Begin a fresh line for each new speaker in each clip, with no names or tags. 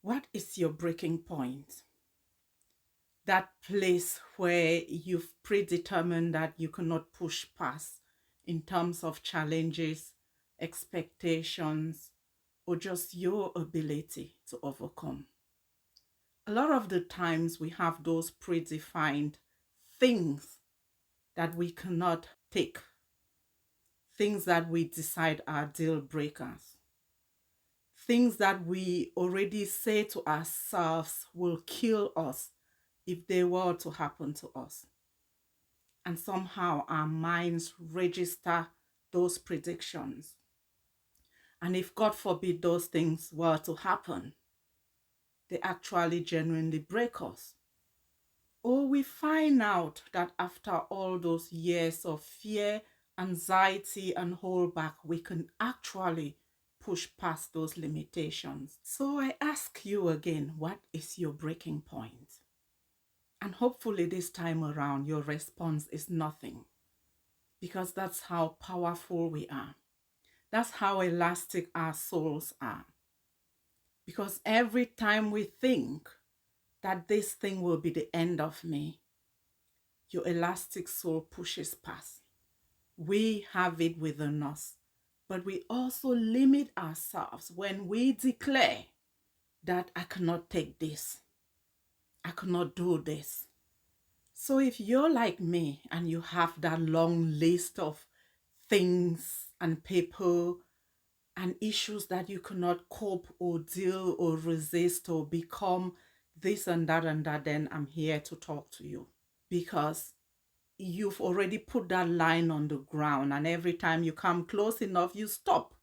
What is your breaking point? That place where you've predetermined that you cannot push past in terms of challenges, expectations, or just your ability to overcome. A lot of the times we have those predefined things that we cannot take, things that we decide are deal breakers, things that we already say to ourselves will kill us if they were to happen to us. And somehow our minds register those predictions. And if God forbid those things were to happen, they actually genuinely break us. Or we find out that after all those years of fear, anxiety, and holdback, we can actually push past those limitations. So I ask you again, what is your breaking point? And hopefully this time around, your response is nothing, because that's how powerful we are. That's how elastic our souls are. Because every time we think that this thing will be the end of me, your elastic soul pushes past. We have it within us, but we also limit ourselves when we declare that I cannot take this, I cannot do this. So if you're like me and you have that long list of things and people and issues that you cannot cope or deal or resist or become this and that, then I'm here to talk to you, because you've already put that line on the ground, and every time you come close enough, you stop.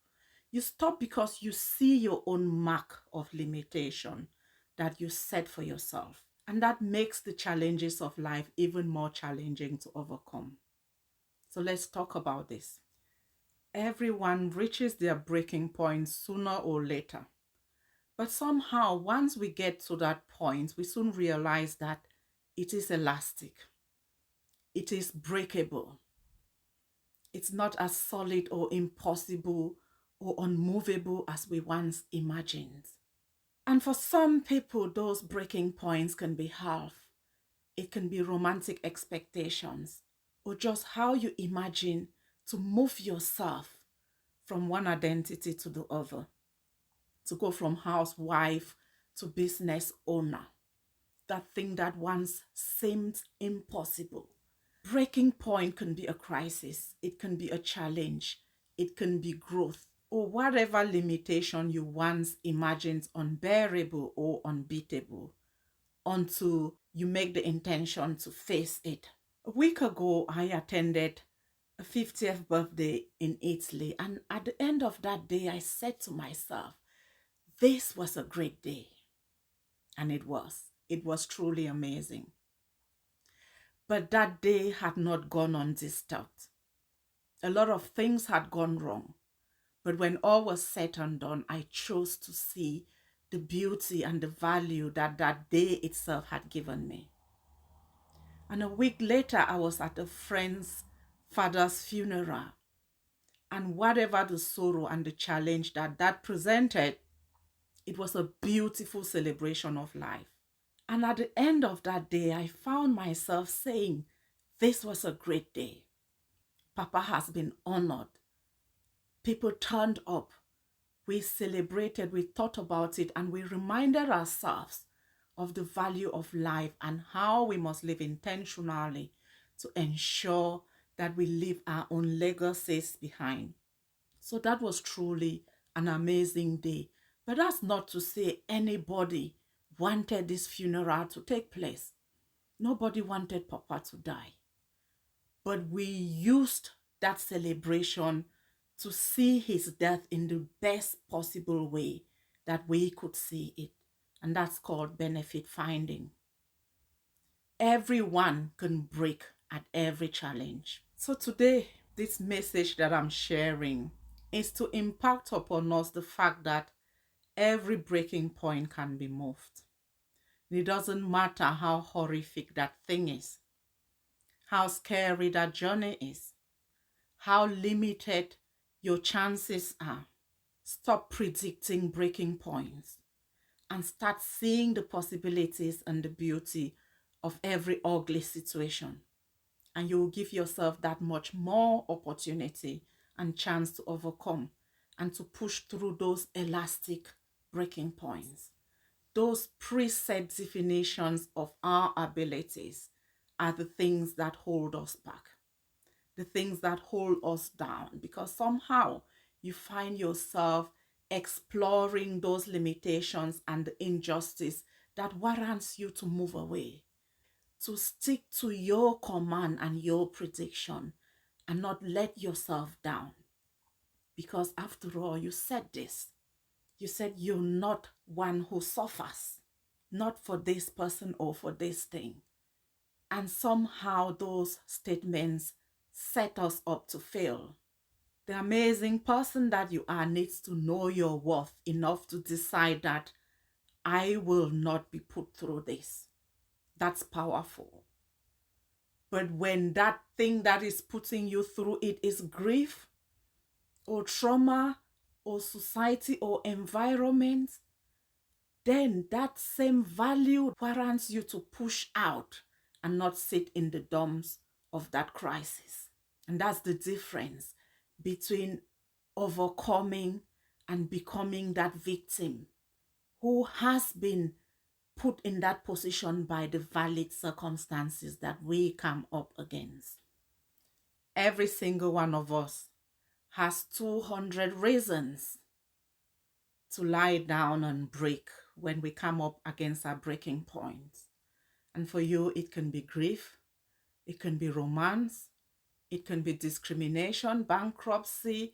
You stop because you see your own mark of limitation that you set for yourself. And that makes the challenges of life even more challenging to overcome. So let's talk about this. Everyone reaches their breaking point sooner or later. But somehow, once we get to that point, we soon realize that it is elastic. It is breakable. It's not as solid or impossible or unmovable as we once imagined. And for some people, those breaking points can be health. It can be romantic expectations, or just how you imagine to move yourself from one identity to the other, to go from housewife to business owner, that thing that once seemed impossible. Breaking point can be a crisis, it can be a challenge, it can be growth, or whatever limitation you once imagined unbearable or unbeatable, until you make the intention to face it. A week ago, I attended a 50th birthday in Italy, and at the end of that day, I said to myself, this was a great day. And it was. It was truly amazing. But that day had not gone undisturbed. A lot of things had gone wrong. But when all was said and done, I chose to see the beauty and the value that that day itself had given me. And a week later, I was at a friend's father's funeral. And whatever the sorrow and the challenge that that presented, it was a beautiful celebration of life. And at the end of that day, I found myself saying, this was a great day. Papa has been honored. People turned up. We celebrated, we thought about it, and we reminded ourselves of the value of life and how we must live intentionally to ensure that we leave our own legacies behind. So that was truly an amazing day. But that's not to say anybody wanted this funeral to take place. Nobody wanted Papa to die. But we used that celebration to see his death in the best possible way that we could see it. And that's called benefit finding. Everyone can break at every challenge. So today, this message that I'm sharing is to impact upon us the fact that every breaking point can be moved. It doesn't matter how horrific that thing is, how scary that journey is, how limited your chances are. Stop predicting breaking points and start seeing the possibilities and the beauty of every ugly situation. And you will give yourself that much more opportunity and chance to overcome and to push through those elastic breaking points. Those preset definitions of our abilities are the things that hold us back, the things that hold us down, because somehow you find yourself exploring those limitations and the injustice that warrants you to move away, to stick to your command and your prediction and not let yourself down. Because after all, you said this. You said you're not one who suffers, not for this person or for this thing. And somehow those statements set us up to fail. The amazing person that you are needs to know your worth enough to decide that I will not be put through this. That's powerful. But when that thing that is putting you through it is grief or trauma or society or environment, then that same value warrants you to push out and not sit in the dumps of that crisis. And that's the difference between overcoming and becoming that victim who has been put in that position by the valid circumstances that we come up against. Every single one of us has 200 reasons to lie down and break when we come up against our breaking points. And for you, it can be grief, it can be romance, it can be discrimination, bankruptcy,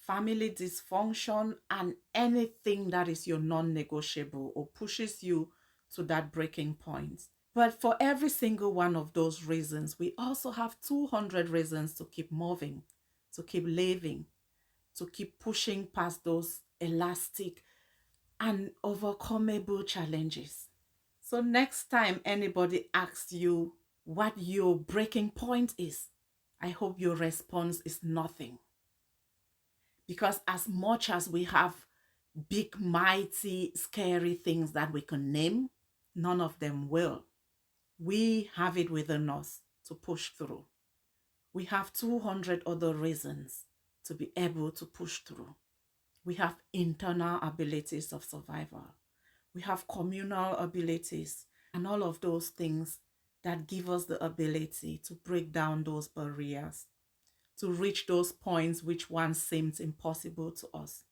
family dysfunction, and anything that is your non-negotiable or pushes you to that breaking point. But for every single one of those reasons, we also have 200 reasons to keep moving, to keep living, to keep pushing past those elastic and overcomable challenges. So next time anybody asks you what your breaking point is, I hope your response is nothing. Because as much as we have big, mighty, scary things that we can name, none of them will. We have it within us to push through. We have 200 other reasons to be able to push through. We have internal abilities of survival. We have communal abilities and all of those things that give us the ability to break down those barriers, to reach those points which once seemed impossible to us.